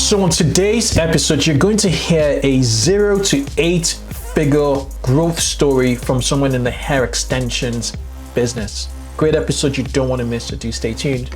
So on today's episode, you're going to hear a 0 to 8 figure growth story from someone in the hair extensions business. Great episode you don't want to miss, so do stay tuned.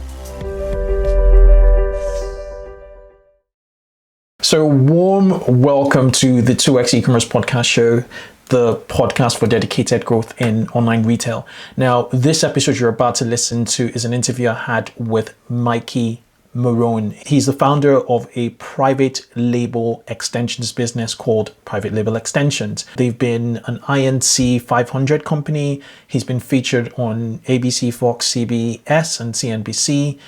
So warm welcome to the 2X e-commerce podcast show, the podcast for dedicated growth in online retail. Now, this episode you're about to listen to is an interview I had with Mikey Moran. He's the founder of a private label extensions business called Private Label Extensions. They've been an INC 500 company. He's been featured on ABC, Fox, CBS, and CNBC.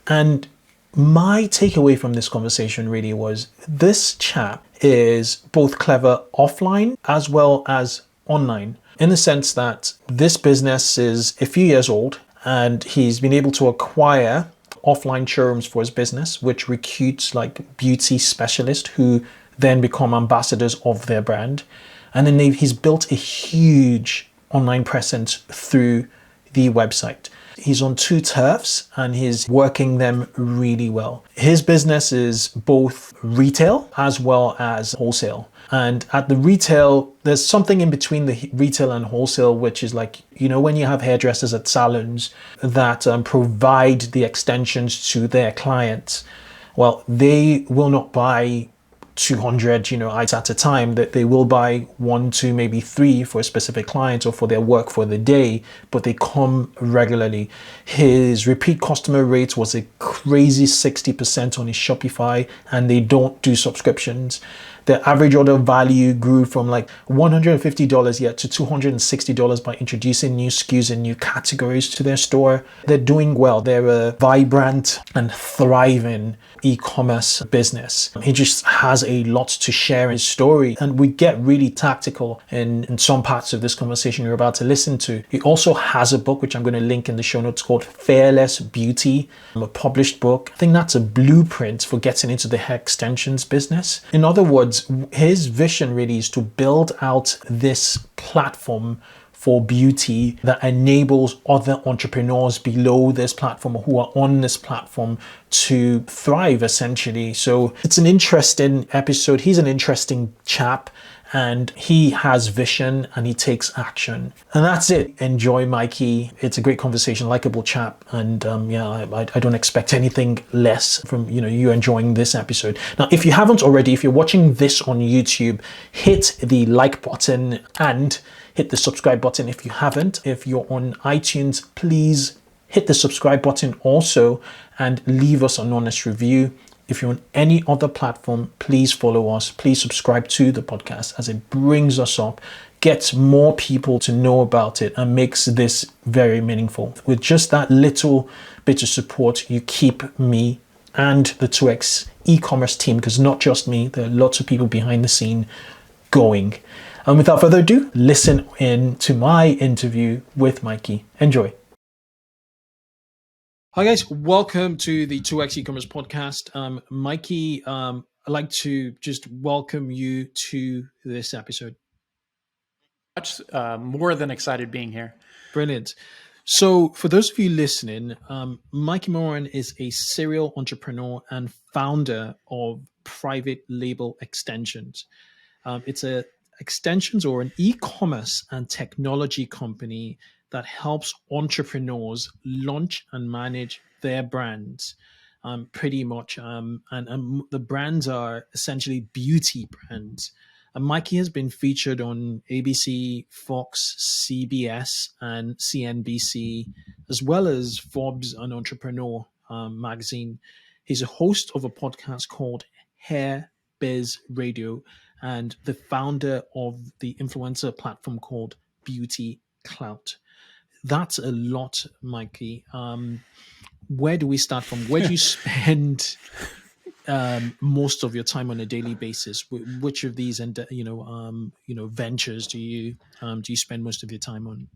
And my takeaway from this conversation really was this chap is both clever offline as well as online, in the sense that this business is a few years old and he's been able to acquire offline showrooms for his business, which recruits like beauty specialists who then become ambassadors of their brand. And then he's built a huge online presence through the website. He's on two turfs and he's working them really well. His business is both retail as well as wholesale. And at the retail, there's something in between the retail and wholesale, which is like, you know, when you have hairdressers at salons that provide the extensions to their clients, well, they will not buy 200, items at a time. That they will buy 1, 2, maybe 3 for a specific client or for their work for the day, but they come regularly. His repeat customer rate was a crazy 60% on his Shopify, and they don't do subscriptions. The average order value grew from like $150 yet to $260 by introducing new SKUs and new categories to their store. They're doing well. They're a vibrant and thriving e-commerce business. He just has a lot to share in his story, and we get really tactical in some parts of this conversation you're about to listen to. He also has a book, which I'm going to link in the show notes, called Fearless Beauty, a published book. I think that's a blueprint for getting into the hair extensions business. In other words, his vision really is to build out this platform for beauty that enables other entrepreneurs below this platform or who are on this platform to thrive, essentially. So it's an interesting episode. He's an interesting chap, and he has vision and he takes action. And that's it. Enjoy Mikey. It's a great conversation, likable chap. And I don't expect anything less from you enjoying this episode. Now, if you haven't already, if you're watching this on YouTube, hit the like button and hit the subscribe button if you haven't. If you're on iTunes, please hit the subscribe button also and leave us an honest review. If you're on any other platform, please follow us. Please subscribe to the podcast, as it brings us up, gets more people to know about it, and makes this very meaningful. With just that little bit of support, you keep me and the 2X e-commerce team, because not just me, there are lots of people behind the scene going. And without further ado, listen in to my interview with Mikey. Enjoy. Hi guys, welcome to the 2X e-commerce podcast. Mikey, I'd like to just welcome you to this episode. Much more than excited being here. Brilliant. So for those of you listening, Mikey Moran is a serial entrepreneur and founder of Private Label Extensions. It's a extensions or an e-commerce and technology company that helps entrepreneurs launch and manage their brands, pretty much. And the brands are essentially beauty brands. And Mikey has been featured on ABC, Fox, CBS, and CNBC, as well as Forbes and Entrepreneur magazine. He's a host of a podcast called Hair Biz Radio and the founder of the influencer platform called Beauty Clout. That's a lot, Mikey. Where do we start from? Where do you spend most of your time on a daily basis? Which of these ventures do you spend most of your time on?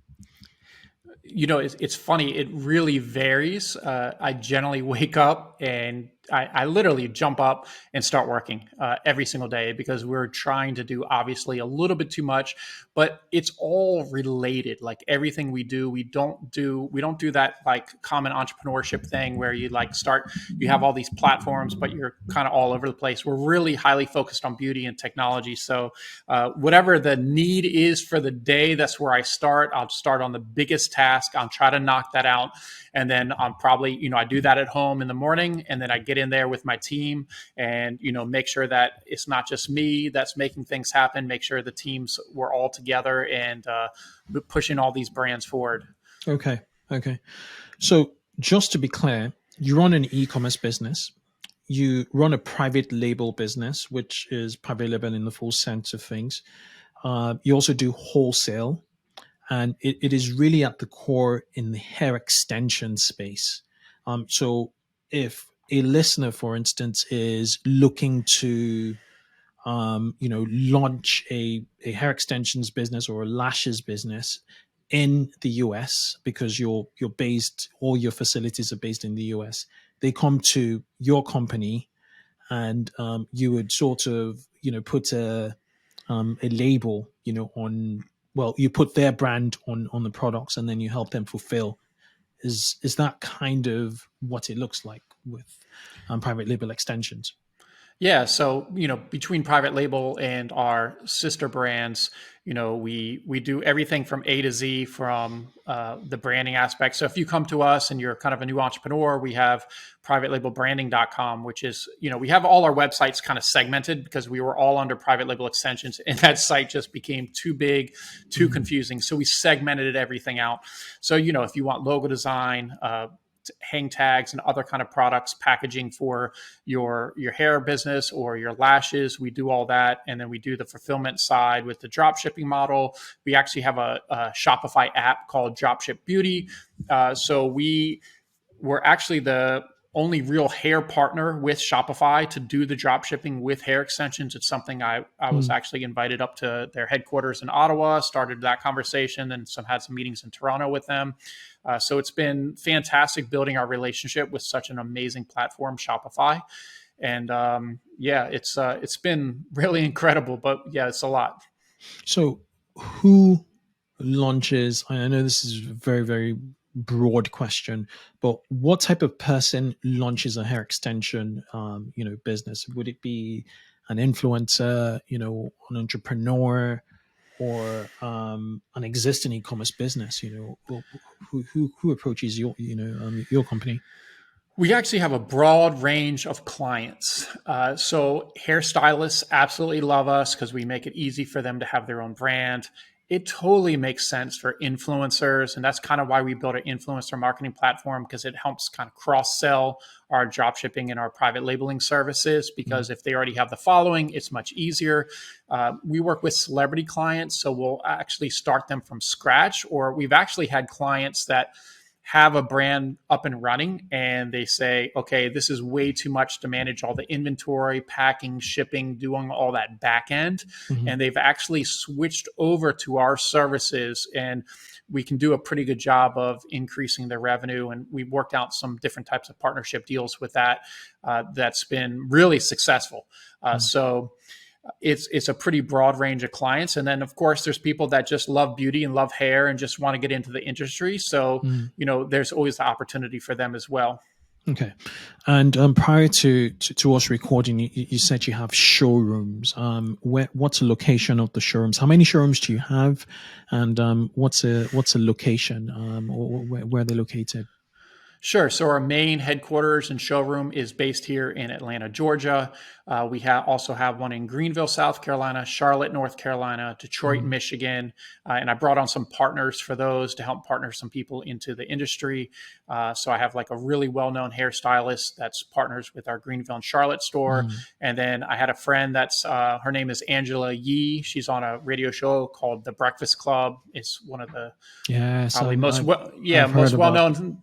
It's funny. It really varies. I generally wake up and I literally jump up and start working every single day because we're trying to do obviously a little bit too much, but it's all related. Like everything we don't do that like common entrepreneurship thing where you like you have all these platforms, but you're kind of all over the place. We're really highly focused on beauty and technology. So whatever the need is for the day, that's where I start. I'll start on the biggest task. I'll try to knock that out. And then I'm probably, I do that at home in the morning, and then I get in there with my team and, make sure that it's not just me that's making things happen, make sure the teams we're all together and pushing all these brands forward. Okay. So just to be clear, you run an e-commerce business. You run a private label business, which is private label in the full sense of things. You also do wholesale. And it is really at the core in the hair extension space. So if a listener, for instance, is looking to, launch a hair extensions business or a lashes business in the US, because you're based, all your facilities are based in the US, they come to your company, and you would sort of, put a label, on, well, you put their brand on the products, and then you help them fulfill. Is that kind of what it looks like with private label extensions? Yeah. So, between private label and our sister brands, we do everything from A to Z from the branding aspect. So if you come to us and you're kind of a new entrepreneur, we have privatelablbranding.com, which is, we have all our websites kind of segmented because we were all under private label extensions, and that site just became too big, too confusing. So we segmented everything out. So, if you want logo design, hang tags and other kind of products, packaging for your hair business or your lashes, we do all that. And then we do the fulfillment side with the drop shipping model. We actually have a Shopify app called Dropship Beauty. So we're actually the only real hair partner with Shopify to do the drop shipping with hair extensions. It's something I was actually invited up to their headquarters in Ottawa, started that conversation, and had some meetings in Toronto with them. So it's been fantastic building our relationship with such an amazing platform, Shopify. And it's been really incredible, but yeah, it's a lot. So who launches, I know this is a very, very broad question, but what type of person launches a hair extension, business? Would it be an influencer, an entrepreneur, or an existing e-commerce business? Who approaches your company? We actually have a broad range of clients. So hairstylists absolutely love us because we make it easy for them to have their own brand. It totally makes sense for influencers. And that's kind of why we built an influencer marketing platform, because it helps kind of cross-sell our drop shipping and our private labeling services, because if they already have the following, it's much easier. We work with celebrity clients, so we'll actually start them from scratch, or we've actually had clients that have a brand up and running and they say, okay, this is way too much to manage all the inventory, packing, shipping, doing all that back end. And they've actually switched over to our services, and we can do a pretty good job of increasing their revenue. And we've worked out some different types of partnership deals with that. That's been really successful. So it's a pretty broad range of clients. And then, of course, there's people that just love beauty and love hair and just want to get into the industry. So, there's always the opportunity for them as well. Okay. And prior to us recording, you said you have showrooms. What's the location of the showrooms? How many showrooms do you have? And what's a location? Where are they located? Sure. So our main headquarters and showroom is based here in Atlanta, Georgia. We also have one in Greenville, South Carolina, Charlotte, North Carolina, Detroit, Michigan. And I brought on some partners for those to help partner some people into the industry. So I have like a really well-known hairstylist that's partners with our Greenville and Charlotte store. And then I had a friend that's, her name is Angela Yee. She's on a radio show called The Breakfast Club. It's one of the probably most well-known,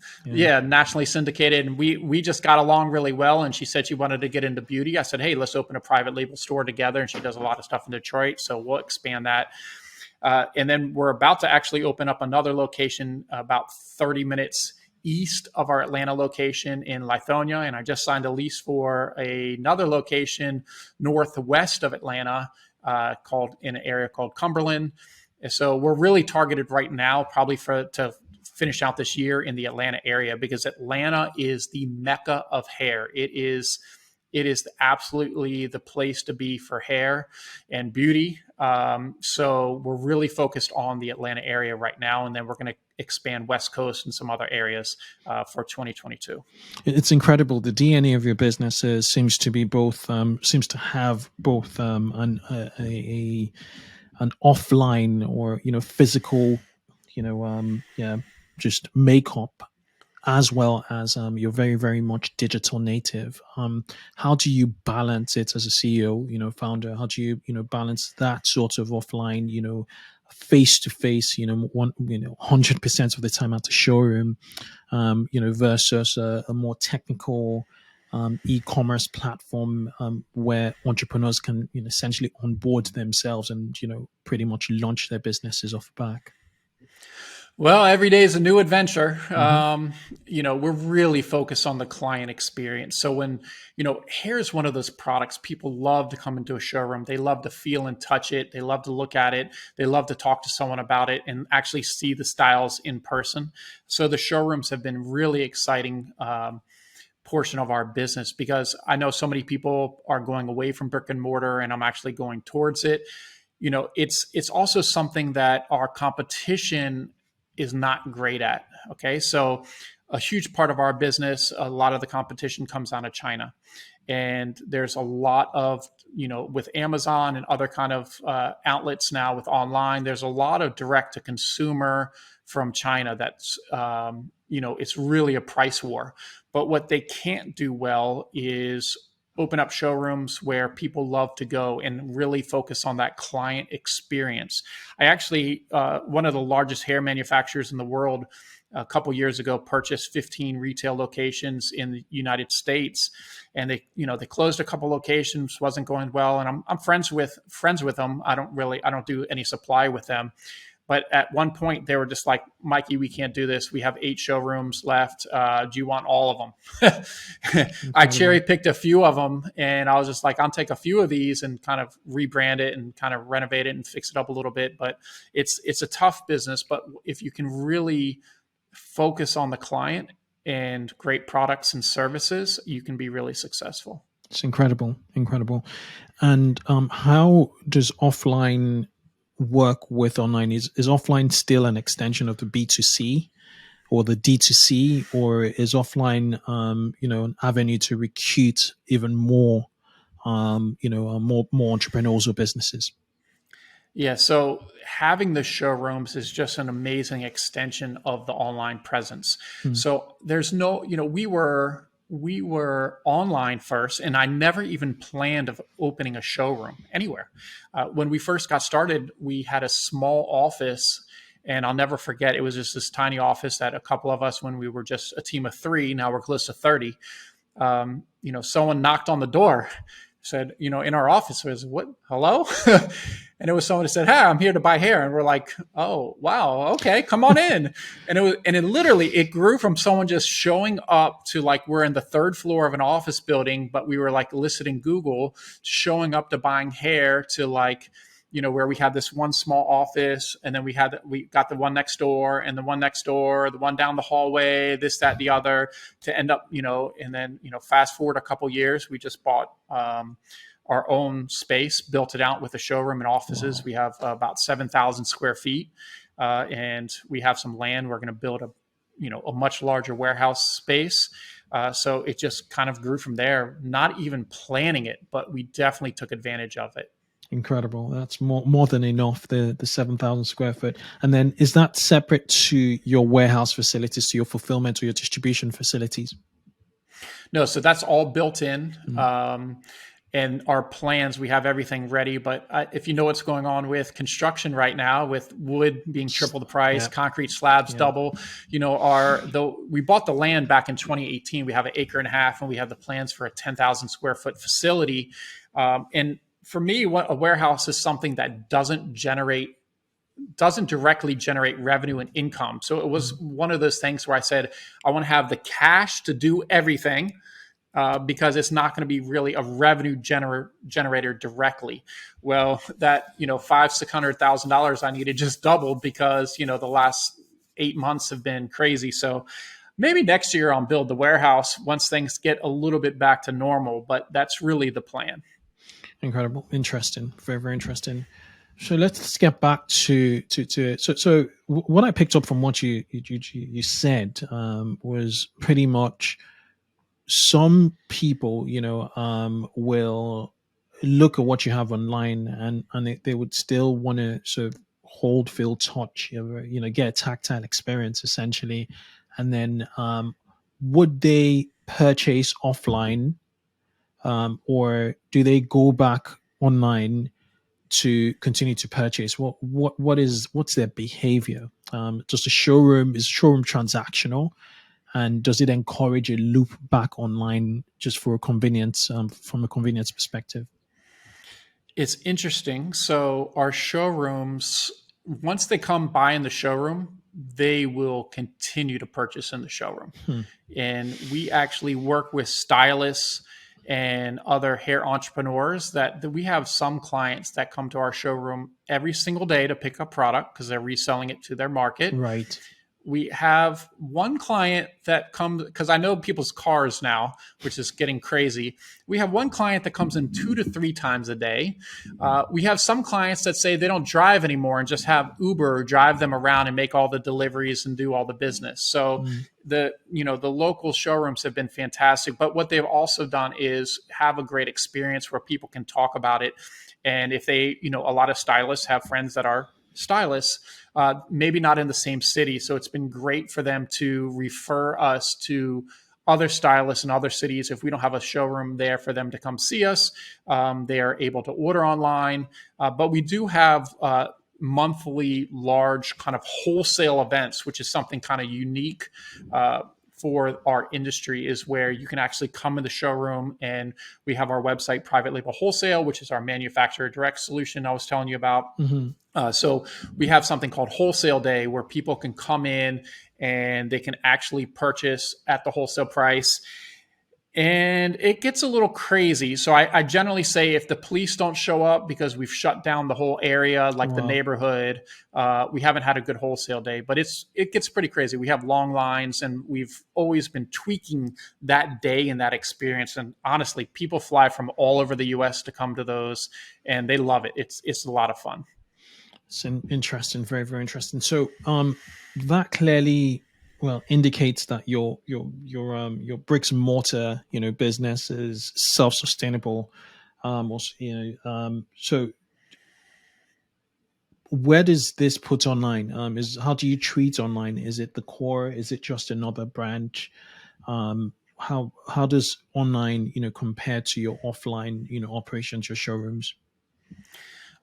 nationally syndicated. And we just got along really well. And she said she wanted to get into beauty. I said, hey, let's open a private label store together. And she does a lot of stuff in Detroit. So we'll expand that. And then we're about to actually open up another location about 30 minutes east of our Atlanta location in Lithonia, and I just signed a lease for another location northwest of Atlanta, called in an area called Cumberland. And so we're really targeted right now, probably to finish out this year in the Atlanta area, because Atlanta is the mecca of hair. It is absolutely the place to be for hair and beauty. So we're really focused on the Atlanta area right now, and then we're going to expand West Coast and some other areas for 2022. It's incredible. The DNA of your business seems to be both have both an offline or physical just makeup, as well as you're very, very much digital native. How do you balance it as a CEO, founder? How do you, balance that sort of offline, face to face, 100% of the time at the showroom, versus a more technical e-commerce platform where entrepreneurs can essentially onboard themselves and pretty much launch their businesses off the back? Well, every day is a new adventure. We're really focused on the client experience. So when, hair is one of those products people love to come into a showroom. They love to feel and touch it. They love to look at it. They love to talk to someone about it and actually see the styles in person. So the showrooms have been really exciting portion of our business, because I know so many people are going away from brick and mortar, and I'm actually going towards it. It's also something that our competition is not great at. Okay. So a huge part of our business, a lot of the competition comes out of China. And there's a lot of, with Amazon and other kind of outlets now with online, there's a lot of direct to consumer from China that's, it's really a price war. But what they can't do well is open up showrooms where people love to go and really focus on that client experience. I actually, one of the largest hair manufacturers in the world, a couple years ago, purchased 15 retail locations in the United States, and they closed a couple locations, wasn't going well. And I'm friends with them. I don't do any supply with them. But at one point, they were just like, Mikey, we can't do this. We have 8 showrooms left. Do you want all of them? I cherry picked a few of them, and I was just like, I'll take a few of these and kind of rebrand it and kind of renovate it and fix it up a little bit. But it's a tough business. But if you can really focus on the client and great products and services, you can be really successful. It's incredible. And how does offline work with online? Is offline still an extension of the B2C or the D2C, or is offline an avenue to recruit even more more entrepreneurs or businesses? Yeah, so having the showrooms is just an amazing extension of the online presence. So there's no, we were online first, and I never even planned of opening a showroom anywhere. When we first got started, we had a small office, and I'll never forget, it was just this tiny office that a couple of us, when we were just a team of 3, now we're close to 30, someone knocked on the door, said, in our office, was what, hello? And it was someone who said, "Hey, I'm here to buy hair." And we're like, "Oh, wow. Okay, come on in." And it grew from someone just showing up to, like, we're in the 3rd floor of an office building, but we were like listed in Google, showing up to buying hair, to, like, where we had this one small office, and then we got the one next door, and the one next door, the one down the hallway, this, that, the other, to end up, and then, fast forward a couple years, we just bought our own space, built it out with a showroom and offices. Wow. We have about 7,000 square feet, and we have some land. We're going to build a much larger warehouse space. So it just kind of grew from there, not even planning it, but we definitely took advantage of it. Incredible. That's more than enough, the 7,000 square foot. And then is that separate to your warehouse facilities, to your fulfillment or your distribution facilities? No, so that's all built in. And our plans, we have everything ready. But if you know what's going on with construction right now, with wood being triple the price, concrete slabs double, we bought the land back in 2018. We have 1.5 acres, and we have the plans for a 10,000 square foot facility. And for me, what a warehouse is something that doesn't generate doesn't directly generate revenue and income. So it was one of those things where I said, I want to have the cash to do everything, because it's not going to be really a revenue generator directly. Well, that, $500,000-$600,000 I needed just doubled because, the last 8 months have been crazy. So maybe next year I'll build the warehouse once things get a little bit back to normal, but that's really the plan. Incredible. Interesting. Very, very interesting. So let's get back to it. So what I picked up from what you said was pretty much some people, will look at what you have online and they would still want to sort of hold, feel, touch, get a tactile experience essentially. And then would they purchase offline, or do they go back online to continue to purchase? What's their behavior? Is showroom transactional, and does it encourage a loop back online just for convenience, from a convenience perspective? It's interesting. So our showrooms, once they come buy in the showroom, they will continue to purchase in the showroom. And we actually work with stylists and other hair entrepreneurs that we have some clients that come to our showroom every single day to pick up product because they're reselling it to their market. Right. We have one client that comes, because I know people's cars now, which is getting crazy. We have one client that comes in 2 to 3 times a day. We have some clients that say they don't drive anymore and just have Uber drive them around and make all the deliveries and do all the business. So the local showrooms have been fantastic. But what they've also done is have a great experience where people can talk about it. And if they, a lot of stylists have friends that are stylists, maybe not in the same city. So it's been great for them to refer us to other stylists in other cities. If we don't have a showroom there for them to come see us, they are able to order online. But we do have monthly large kind of wholesale events, which is something kind of unique for our industry, is where you can actually come in the showroom, and we have our website, Private Label Wholesale, which is our manufacturer direct solution I was telling you about. So we have something called Wholesale Day, where people can come in and they can actually purchase at the wholesale price. And it gets a little crazy. So I generally say, if the police don't show up because we've shut down the whole area, like the neighborhood, we haven't had a good wholesale day. But it gets pretty crazy. We have long lines, and we've always been tweaking that day and that experience. And honestly, people fly from all over the U.S. to come to those, and they love it. It's a lot of fun. It's interesting, very, very interesting. So that clearly indicates that your bricks and mortar business is self-sustainable. So where does this put online? How do you treat online? Is it the core? Is it just another branch? How does online compare to your offline operations, your showrooms?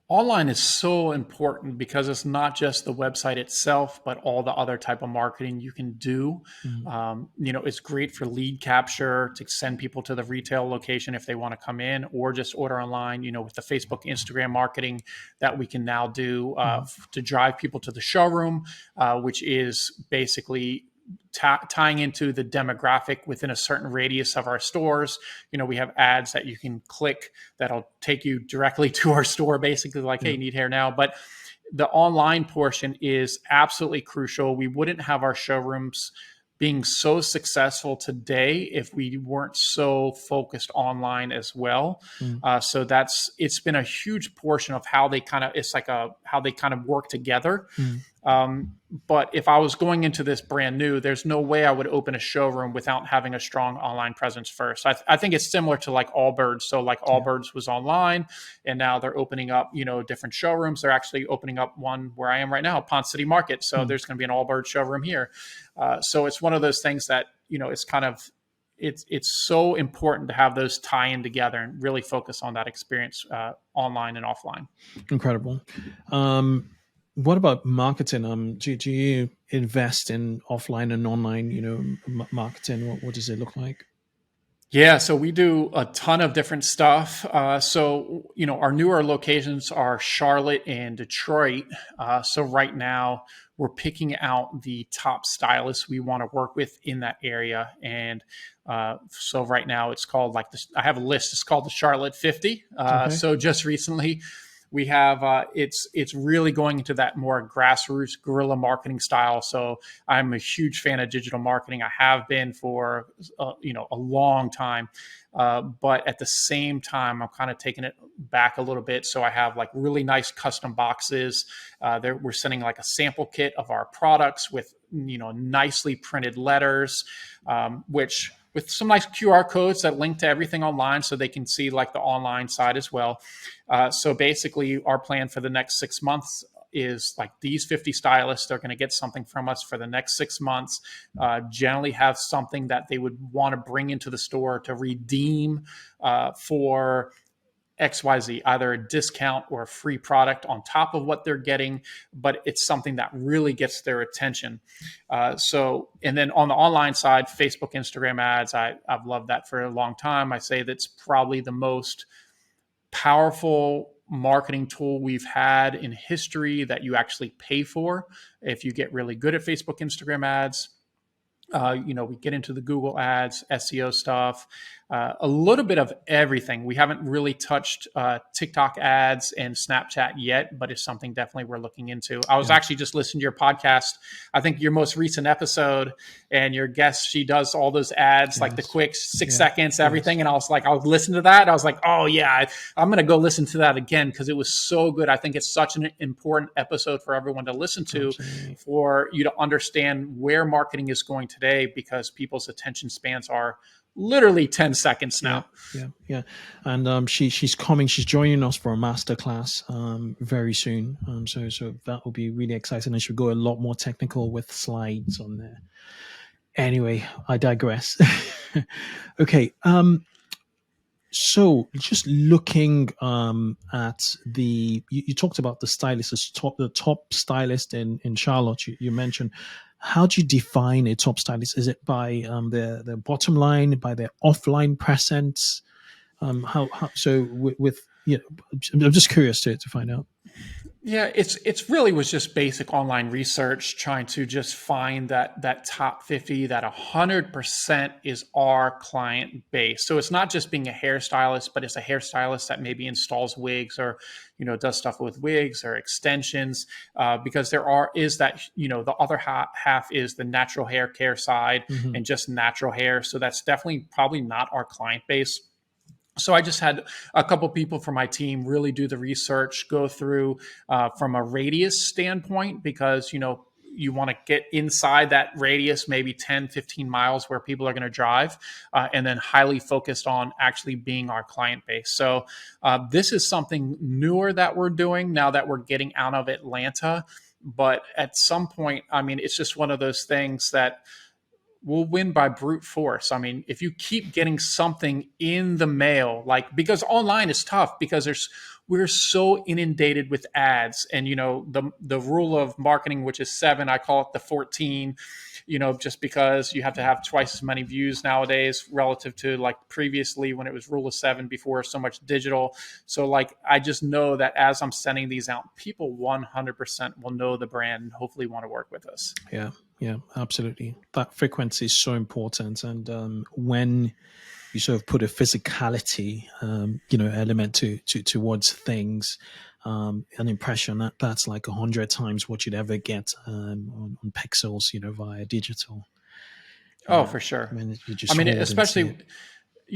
Online is so important because it's not just the website itself, but all the other type of marketing you can do. It's great for lead capture, to send people to the retail location if they want to come in, or just order online, with the Facebook, Instagram marketing that we can now do to drive people to the showroom, which is basically tying into the demographic within a certain radius of our stores. We have ads that you can click that'll take you directly to our store, basically like, hey, need hair now. But the online portion is absolutely crucial. We wouldn't have our showrooms being so successful today if we weren't so focused online as well. So it's been a huge portion of how they kind of work together. But if I was going into this brand new, there's no way I would open a showroom without having a strong online presence first. I think it's similar to like Allbirds. So like Allbirds was online, and now they're opening up, different showrooms. They're actually opening up one where I am right now, Ponce City Market. So there's going to be an Allbirds showroom here. So it's one of those things that, it's kind of, it's so important to have those tie in together and really focus on that experience online and offline. Incredible. What about marketing? Do you invest in offline and online, marketing? What does it look like? Yeah, so we do a ton of different stuff. Our newer locations are Charlotte and Detroit. So right now we're picking out the top stylists we want to work with in that area. And so right now it's called like this, I have a list. It's called the Charlotte 50. Okay. So just recently we have it's really going into that more grassroots guerrilla marketing style. So I'm a huge fan of digital marketing. I have been for a long time, but at the same time, I'm kind of taking it back a little bit. So I have like really nice custom boxes. We're sending like a sample kit of our products with nicely printed letters, which with some nice QR codes that link to everything online so they can see like the online side as well. So basically, our plan for the next 6 months is like these 50 stylists, they're going to get something from us for the next 6 months, generally have something that they would want to bring into the store to redeem for XYZ, either a discount or a free product on top of what they're getting, but it's something that really gets their attention. And then on the online side, Facebook, Instagram ads, I've loved that for a long time. I say that's probably the most powerful marketing tool we've had in history that you actually pay for if you get really good at Facebook, Instagram ads. We get into the Google ads, SEO stuff, a little bit of everything. We haven't really touched TikTok ads and Snapchat yet, but it's something definitely we're looking into. I was actually just listening to your podcast. I think your most recent episode, and your guest, she does all those ads, like the quick 6 seconds, everything. And I was listening to that. I was like, oh yeah, I'm going to go listen to that again because it was so good. I think it's such an important episode for everyone to listen to. Absolutely. For you to understand where marketing is going today, because people's attention spans are literally 10 seconds now. Yeah. And she's coming. She's joining us for a masterclass very soon. So that will be really exciting. And she'll go a lot more technical with slides on there. Anyway, I digress. Okay. So just looking at you talked about the stylist, the top stylist in Charlotte. You mentioned. How do you define a top stylist? Is it by their bottom line, by their offline presence? How so with I'm just curious to find out. Yeah, it's really was just basic online research, trying to just find that top 50, that 100% is our client base. So it's not just being a hairstylist, but it's a hairstylist that maybe installs wigs or does stuff with wigs or extensions, because the other half is the natural hair care side, and just natural hair. So that's definitely probably not our client base. So I just had a couple people from my team really do the research, go through from a radius standpoint, because, you want to get inside that radius, maybe 10, 15 miles where people are going to drive, and then highly focused on actually being our client base. So this is something newer that we're doing now that we're getting out of Atlanta. But at some point, it's just one of those things that we'll win by brute force. If you keep getting something in the mail, because online is tough because we're so inundated with ads, and the rule of marketing, which is 7, I call it the 14, just because you have to have twice as many views nowadays relative to like previously when it was rule of 7 before so much digital. So I just know that as I'm sending these out, people 100% will know the brand and hopefully want to work with us. Yeah, absolutely. That frequency is so important. And when you sort of put a physicality, element towards things, an impression that's like 100 times what you'd ever get on pixels, via digital. Oh, for sure. Especially,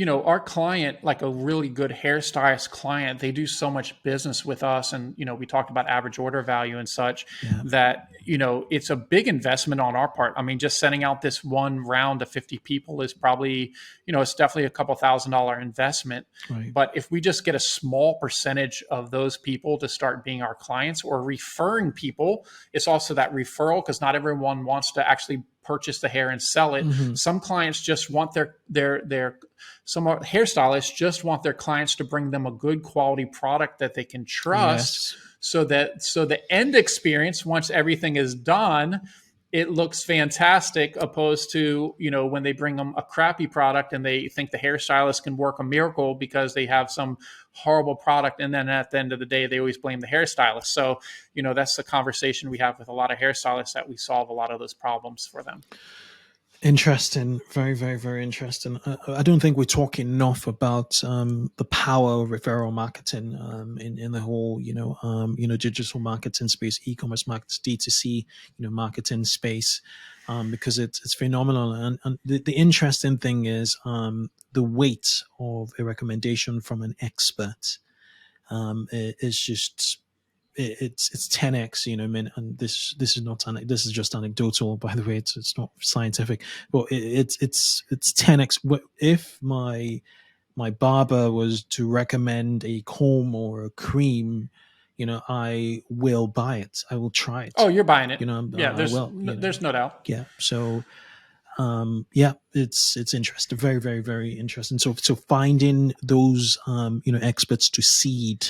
our client, like a really good hairstylist client, they do so much business with us. And, we talked about average order value and such, that, it's a big investment on our part. Just sending out this one round of 50 people is probably, it's definitely a couple $1,000 investment. Right. But if we just get a small percentage of those people to start being our clients or referring people, it's also that referral, because not everyone wants to actually purchase the hair and sell it. Some clients just want some hairstylists just want their clients to bring them a good quality product that they can trust. So the end experience, once everything is done, it looks fantastic, opposed to, when they bring them a crappy product and they think the hairstylist can work a miracle because they have some horrible product, and then at the end of the day they always blame the hairstylist. So that's the conversation we have with a lot of hairstylists, that we solve a lot of those problems for them. Interesting. Very, very, very interesting. I don't think we talk enough about the power of referral marketing in the whole, digital marketing space, e-commerce markets, D2C, marketing space, because it's phenomenal. And the interesting thing is the weight of a recommendation from an expert is just it's 10x, I mean, and this is not this is just anecdotal, by the way. It's not scientific, but it's 10x. If my barber was to recommend a comb or a cream, I will buy it. I will try it. Oh, you're buying it. Yeah, there's I will, there's no doubt. Yeah. So it's interesting. Very, very, very interesting. So finding those experts to seed,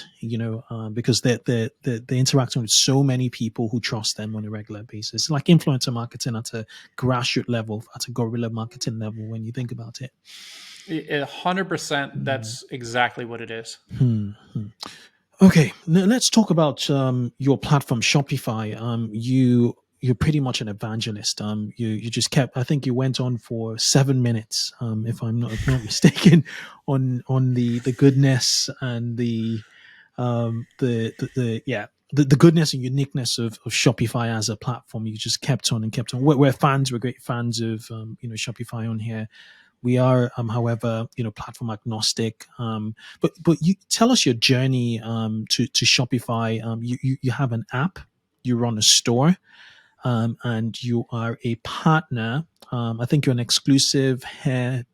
because they're interacting with so many people who trust them on a regular basis. It's like influencer marketing at a grassroots level, at a guerrilla marketing level, when you think about it. 100%. That's exactly what it is. Okay, now let's talk about your platform, Shopify. You're pretty much an evangelist. You just kept. I think you went on for 7 minutes, if I'm not mistaken, on the goodness and the goodness and uniqueness of Shopify as a platform. You just kept on and kept on. We're fans. We're great fans of Shopify on here. We are, however, platform agnostic. But you tell us your journey to Shopify. You have an app. You run a store. And you are a partner. I think you're an exclusive hair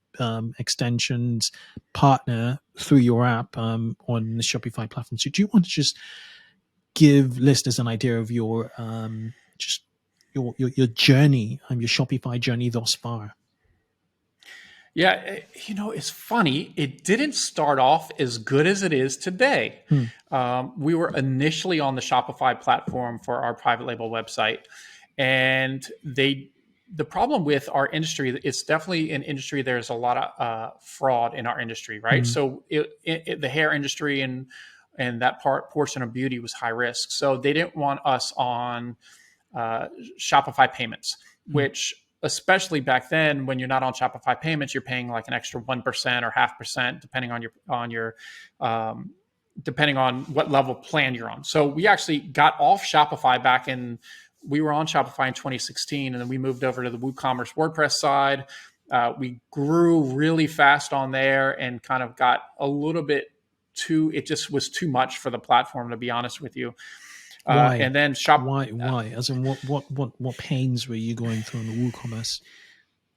extensions partner through your app on the Shopify platform. So do you want to just give listeners an idea of your your journey, your Shopify journey thus far? Yeah, it's funny. It didn't start off as good as it is today. We were initially on the Shopify platform for our private label website, and the problem with our industry, it's definitely an industry. There's a lot of fraud in our industry, right? So the hair industry and that portion of beauty was high risk. So they didn't want us on Shopify payments, which, especially back then, when you're not on Shopify payments, you're paying like an extra 1% or 0.5%, depending on what level plan you're on. So we actually got off Shopify we were on Shopify in 2016, and then we moved over to the WooCommerce WordPress side. We grew really fast on there and kind of got a little bit it just was too much for the platform, to be honest with you. Why? And then why? As in, what pains were you going through in the WooCommerce?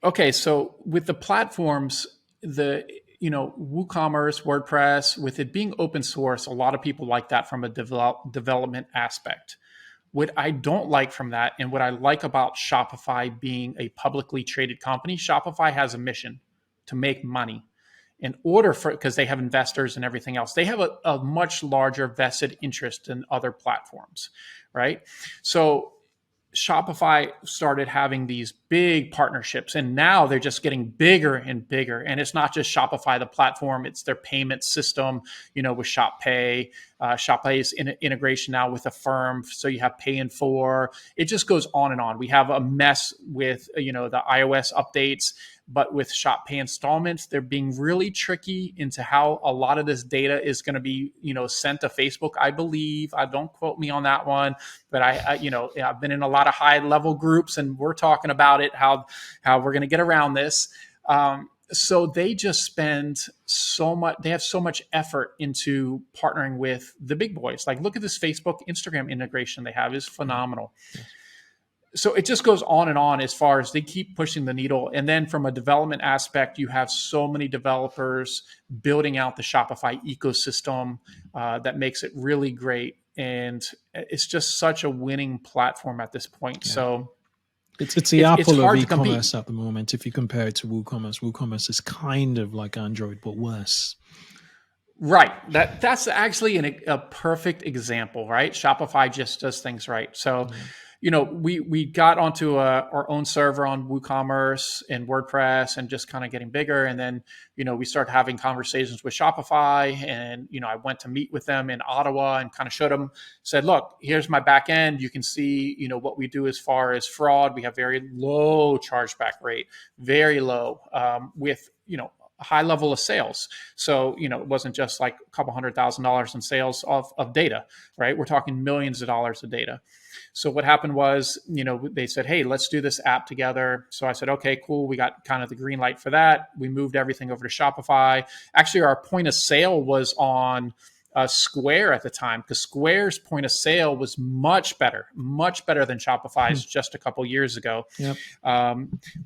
Okay, so with the platforms, WooCommerce, WordPress, with it being open source, a lot of people like that from a development aspect. What I don't like from that, and what I like about Shopify being a publicly traded company, Shopify has a mission to make money. Because they have investors and everything else, they have a much larger vested interest in other platforms, right? So Shopify started having these big partnerships, and now they're just getting bigger and bigger. And it's not just Shopify, the platform, it's their payment system, with ShopPay. ShopPay's integration now with Affirm. So you have Pay in 4. It just goes on and on. We have a mess with, the iOS updates. But with ShopPay installments, they're being really tricky into how a lot of this data is going to be, sent to Facebook, I believe. Don't quote me on that one, but I've been in a lot of high level groups, and we're talking about it, how we're going to get around this. So they just spend so much. They have so much effort into partnering with the big boys. Like, look at this Facebook, Instagram integration they have is phenomenal. Yes. So it just goes on and on as far as they keep pushing the needle. And then from a development aspect, you have so many developers building out the Shopify ecosystem that makes it really great. And it's just such a winning platform at this point. Yeah. So it's the Apple of e-commerce at the moment. If you compare it to WooCommerce, WooCommerce is kind of like Android, but worse. Right. That's actually a perfect example, right? Shopify just does things right. So we got onto our own server on WooCommerce and WordPress and just kind of getting bigger. And then, we started having conversations with Shopify, and, I went to meet with them in Ottawa and kind of showed them, said, look, here's my back end. You can see, what we do as far as fraud. We have very low chargeback rate, very low, with, a high level of sales. So, it wasn't just like a couple $100,000 in sales of data, right? We're talking millions of dollars of data. So what happened was, they said, hey, let's do this app together. So I said, okay, cool. We got kind of the green light for that. We moved everything over to Shopify. Actually, our point of sale was on Square at the time, because Square's point of sale was much better than Shopify's just a couple years ago. Yep.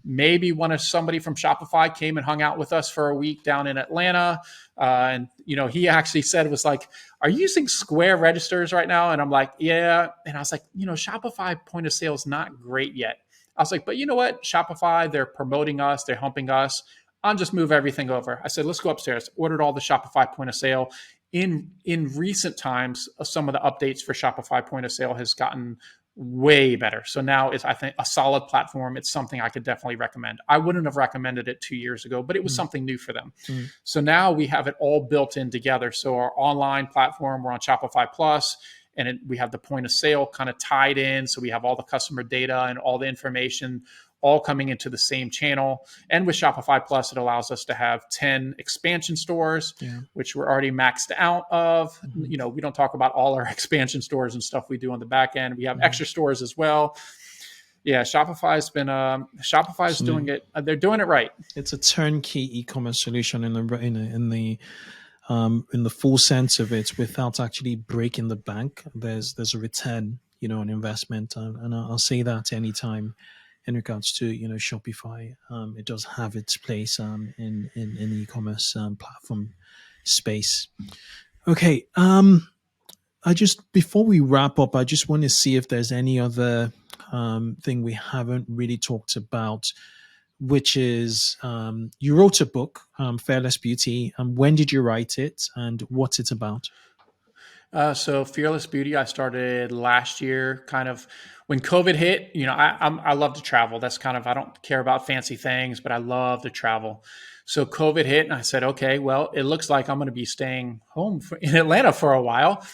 Maybe somebody from Shopify came and hung out with us for a week down in Atlanta. And, he actually said, was like, are you using Square registers right now? And I'm like, yeah. And I was like, Shopify point of sale is not great yet. I was like, but you know what? Shopify, they're promoting us. They're humping us. I'll just move everything over. I said, let's go upstairs. Ordered all the Shopify point of sale. In recent times, some of the updates for Shopify point of sale has gotten way better. So now it's, I think, a solid platform. It's something I could definitely recommend. I wouldn't have recommended it 2 years ago, but it was something new for them. So now we have it all built in together. So our online platform, we're on Shopify Plus, and we have the point of sale kind of tied in. So we have all the customer data and all the information all coming into the same channel. And with Shopify Plus, it allows us to have 10 expansion stores, which we're already maxed out of. We don't talk about all our expansion stores and stuff we do on the back end. We have extra stores as well. Yeah, Shopify's doing it. They're doing it right. It's a turnkey e-commerce solution in the full sense of it, without actually breaking the bank. There's a return, on investment, and I'll say that anytime. In regards to Shopify, it does have its place in the e-commerce platform space. Okay, before we wrap up, I just want to see if there's any other thing we haven't really talked about, which is you wrote a book, Fearless Beauty. When did you write it, and what's it about? So Fearless Beauty, I started last year, kind of when COVID hit. I love to travel. That's kind of, I don't care about fancy things, but I love to travel. So COVID hit, and I said, okay, well, it looks like I'm going to be staying home in Atlanta for a while.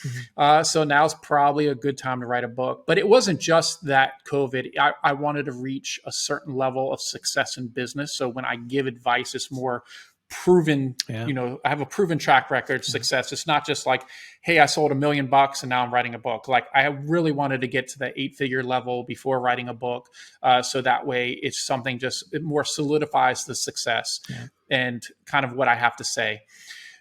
So now's probably a good time to write a book. But it wasn't just that COVID. I wanted to reach a certain level of success in business. So when I give advice, it's more proven, I have a proven track record success. It's not just like, hey, I sold $1 million and now I'm writing a book. Like, I really wanted to get to the 8-figure level before writing a book. So that way it's something it more solidifies the success and kind of what I have to say.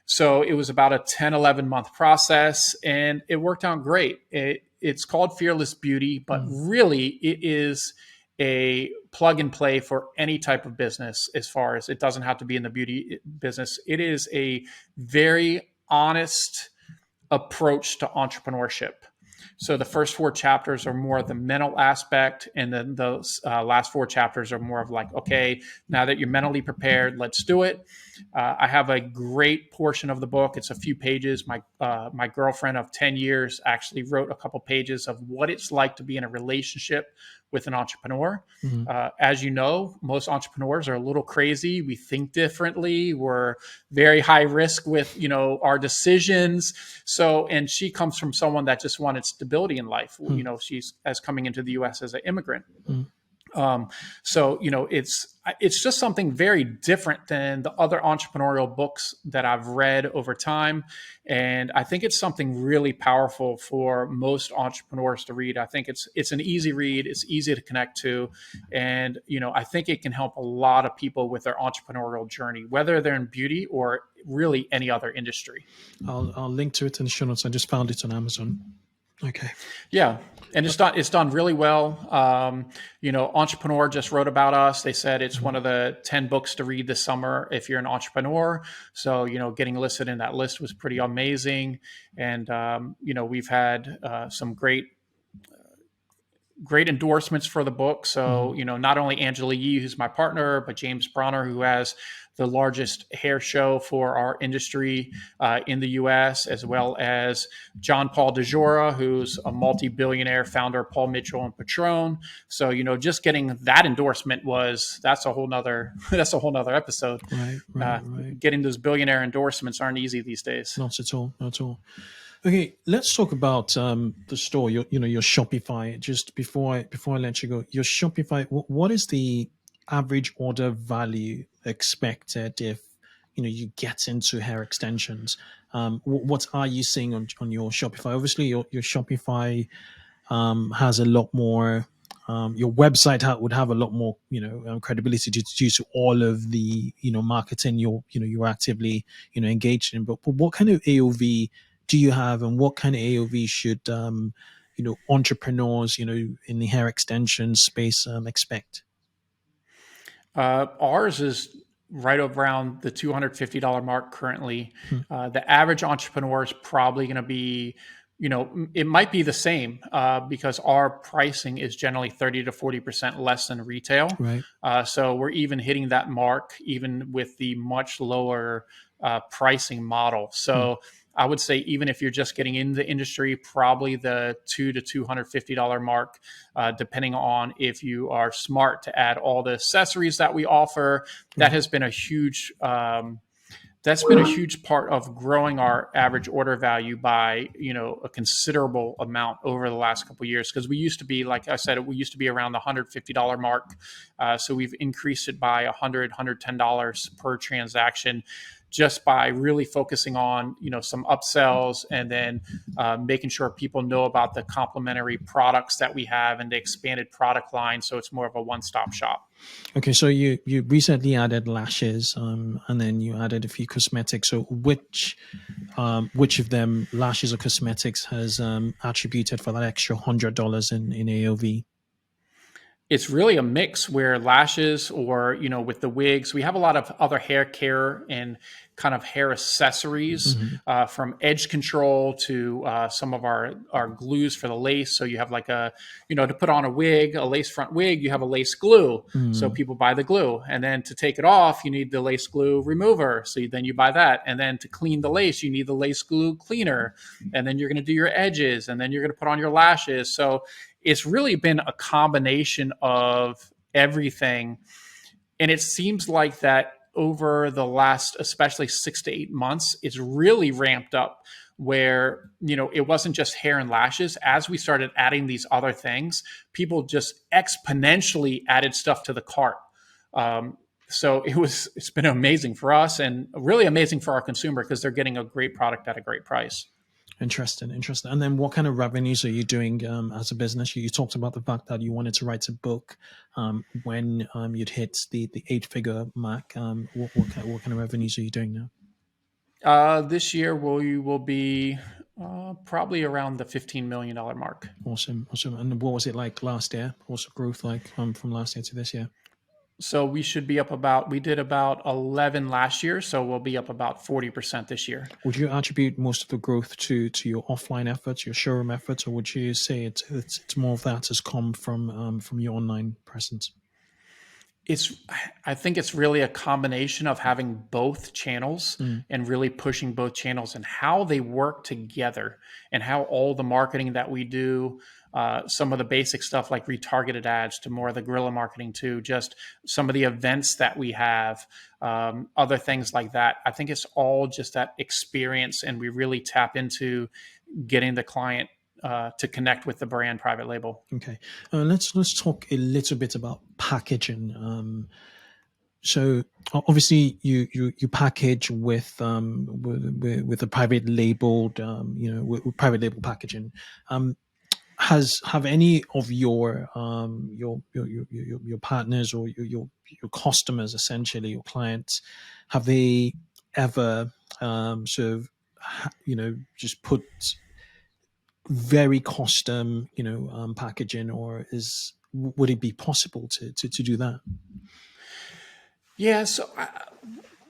So it was about a 10, 11 month process, and it worked out great. It's called Fearless Beauty, but really it is a plug and play for any type of business. As far as, it doesn't have to be in the beauty business. It is a very honest approach to entrepreneurship. So the first 4 chapters are more of the mental aspect, and then those last 4 chapters are more of like, okay, now that you're mentally prepared, let's do it. I have a great portion of the book. It's a few pages. My girlfriend of 10 years actually wrote a couple pages of what it's like to be in a relationship with an entrepreneur. As you know, most entrepreneurs are a little crazy. We think differently. We're very high risk with, our decisions. So, and she comes from someone that just wanted stability in life. She's coming into the US as an immigrant. So, it's just something very different than the other entrepreneurial books that I've read over time. And I think it's something really powerful for most entrepreneurs to read. I think it's an easy read. It's easy to connect to. And, I think it can help a lot of people with their entrepreneurial journey, whether they're in beauty or really any other industry. I'll link to it in the show notes. I just found it on Amazon. Okay. Yeah. And it's done really well. Entrepreneur just wrote about us. They said it's one of the 10 books to read this summer if you're an entrepreneur. So, getting listed in that list was pretty amazing. And, we've had some great great endorsements for the book. So, Mm. not only Angela Yee, who's my partner, but James Bronner, who has the largest hair show for our industry in the US, as well as John Paul DeJora, who's a multi-billionaire founder of Paul Mitchell and Patron. So, just getting that endorsement that's a whole nother episode. Right. Getting those billionaire endorsements aren't easy these days. Not at all. Not at all. Okay, let's talk about the store. Your Shopify. Just before I let you go, your Shopify. What is the average order value expected if you get into hair extensions? What are you seeing on your Shopify? Obviously, your Shopify has a lot more. Your website would have a lot more, credibility due to all of the, marketing you're actively, engaged in. But what kind of AOV do you have, and what kind of AOV should, entrepreneurs, in the hair extension space expect? Ours is right around the $250 mark currently. Hmm. The average entrepreneur is probably going to be, it might be the same because our pricing is generally 30 to 40% less than retail. Right. So we're even hitting that mark, even with the much lower pricing model. So I would say even if you're just getting into the industry, probably the $200 to $250 mark, depending on if you are smart to add all the accessories that we offer. That has been a huge part of growing our average order value by a considerable amount over the last couple of years, because we used to be, like I said, we used to be around the $150 mark. So we've increased it by $110 per transaction, just by really focusing on some upsells, and then making sure people know about the complementary products that we have and the expanded product line, so it's more of a one-stop shop. Okay, so you recently added lashes, and then you added a few cosmetics. So which of them, lashes or cosmetics, has attributed for that extra $100 in AOV? It's really a mix, where lashes, or with the wigs, we have a lot of other hair care and kind of hair accessories, from edge control to some of our glues for the lace. So you have like to put on a wig, a lace front wig, you have a lace glue. So people buy the glue, and then to take it off, you need the lace glue remover. So then you buy that, and then to clean the lace, you need the lace glue cleaner, and then you're going to do your edges, and then you're going to put on your lashes. So it's really been a combination of everything. And it seems like that over the last, especially 6 to 8 months, it's really ramped up, where, it wasn't just hair and lashes. As we started adding these other things, people just exponentially added stuff to the cart. So it's been amazing for us, and really amazing for our consumer, because they're getting a great product at a great price. Interesting. And then what kind of revenues are you doing as a business? You talked about the fact that you wanted to write a book when you'd hit the 8-figure mark. What kind of revenues are you doing now? This year we will be probably around the $15 million mark. Awesome. And what was it like last year? What's the growth like from last year to this year? So we should be up we did about 11 last year, so we'll be up about 40% this year. Would you attribute most of the growth to your offline efforts, your showroom efforts, or would you say it's more of that has come from your online presence? I think it's really a combination of having both channels and really pushing both channels, and how they work together, and how all the marketing that we do, some of the basic stuff like retargeted ads, to more of the guerrilla marketing, to just some of the events that we have, other things like that. I think it's all just that experience, and we really tap into getting the client to connect with the brand private label. Okay, let's talk a little bit about packaging. So obviously you package with a private labeled, with private label packaging. Have any of your partners, or your customers, essentially your clients, have they ever sort of just put very custom packaging, or would it be possible to do that? Yeah, so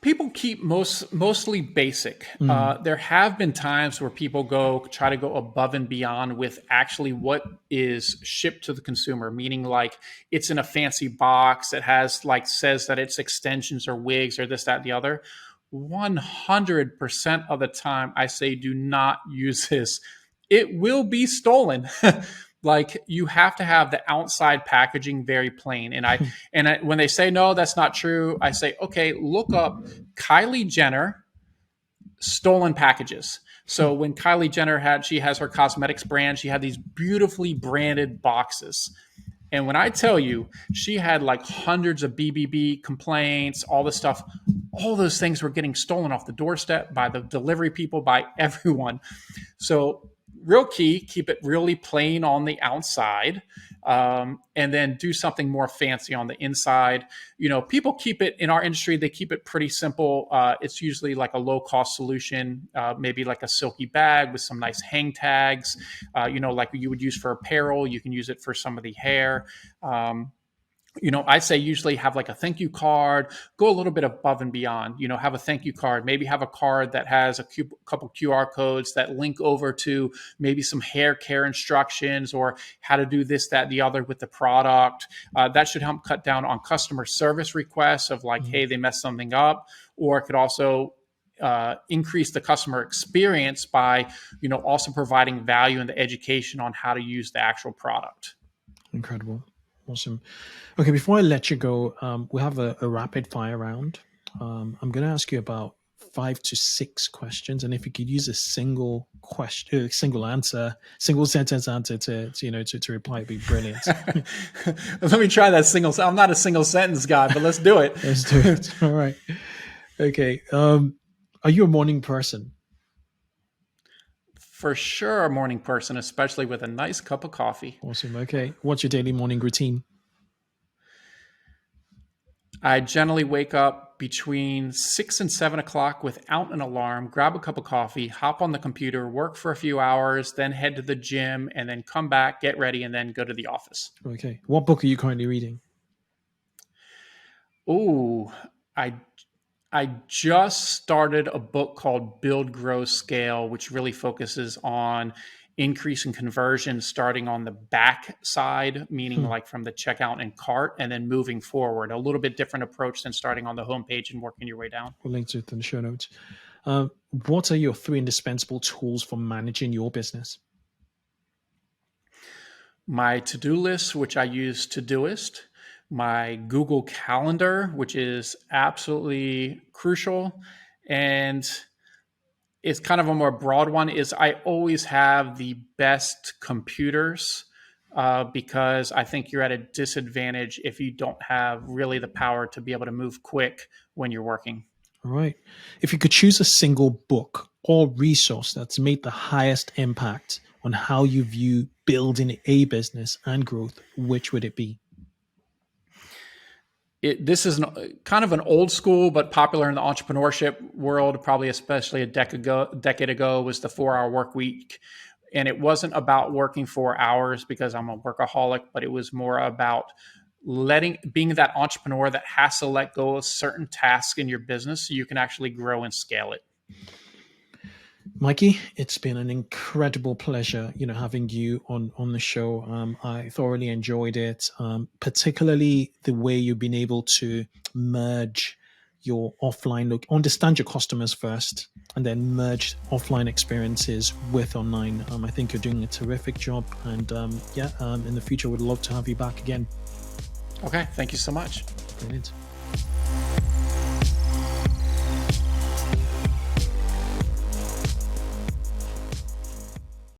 People keep mostly basic. There have been times where people try to go above and beyond with actually what is shipped to the consumer, meaning like it's in a fancy box that has like says that it's extensions or wigs or this, that, and the other. 100% of the time, I say do not use this. It will be stolen. Like you have to have the outside packaging very plain. And when they say no, that's not true, I say, okay, look up Kylie Jenner stolen packages. So when Kylie Jenner she has her cosmetics brand, she had these beautifully branded boxes. And when I tell you, she had like hundreds of BBB complaints, all this stuff, all those things were getting stolen off the doorstep by the delivery people, by everyone. So real key, keep it really plain on the outside, and then do something more fancy on the inside. People keep it in our industry, they keep it pretty simple. It's usually like a low cost solution, maybe like a silky bag with some nice hang tags, like you would use for apparel. You can use it for some of the hair. I say usually have like a thank you card, go a little bit above and beyond, have a thank you card, maybe have a card that has a couple QR codes that link over to maybe some hair care instructions or how to do this, that, the other with the product. That should help cut down on customer service requests of like, hey, they messed something up, or it could also increase the customer experience by, also providing value in the education on how to use the actual product. Incredible. Awesome. Okay, before I let you go, we have a rapid fire round. I'm going to ask you about 5 to 6 questions, and if you could use a single question, single sentence answer to reply, it'd be brilliant. Let me try that I'm not a single sentence guy, but let's do it. Let's do it. All right. Okay. Are you a morning person? For sure, a morning person, especially with a nice cup of coffee. Awesome. Okay. What's your daily morning routine? I generally wake up between 6 and 7 o'clock without an alarm, grab a cup of coffee, hop on the computer, work for a few hours, then head to the gym, and then come back, get ready, and then go to the office. Okay. What book are you currently reading? Oh, I just started a book called Build, Grow, Scale, which really focuses on increasing conversion starting on the back side, meaning like from the checkout and cart, and then moving forward. A little bit different approach than starting on the homepage and working your way down. We'll link to it in the show notes. What are your 3 indispensable tools for managing your business? My to-do list, which I use Todoist. My Google Calendar, which is absolutely crucial. And it's kind of a more broad one, is I always have the best computers because I think you're at a disadvantage if you don't have really the power to be able to move quick when you're working. All right. If you could choose a single book or resource that's made the highest impact on how you view building a business and growth, which would it be? This is kind of an old school, but popular in the entrepreneurship world, probably especially a decade ago, was the 4-hour work week. And it wasn't about working 4 hours because I'm a workaholic, but it was more about being that entrepreneur that has to let go of certain tasks in your business so you can actually grow and scale it. Mikey, it's been an incredible pleasure, having you on the show. I thoroughly enjoyed it, particularly the way you've been able to merge your offline look, understand your customers first, and then merge offline experiences with online. I think you're doing a terrific job, and in the future, would love to have you back again. Okay, thank you so much. Brilliant.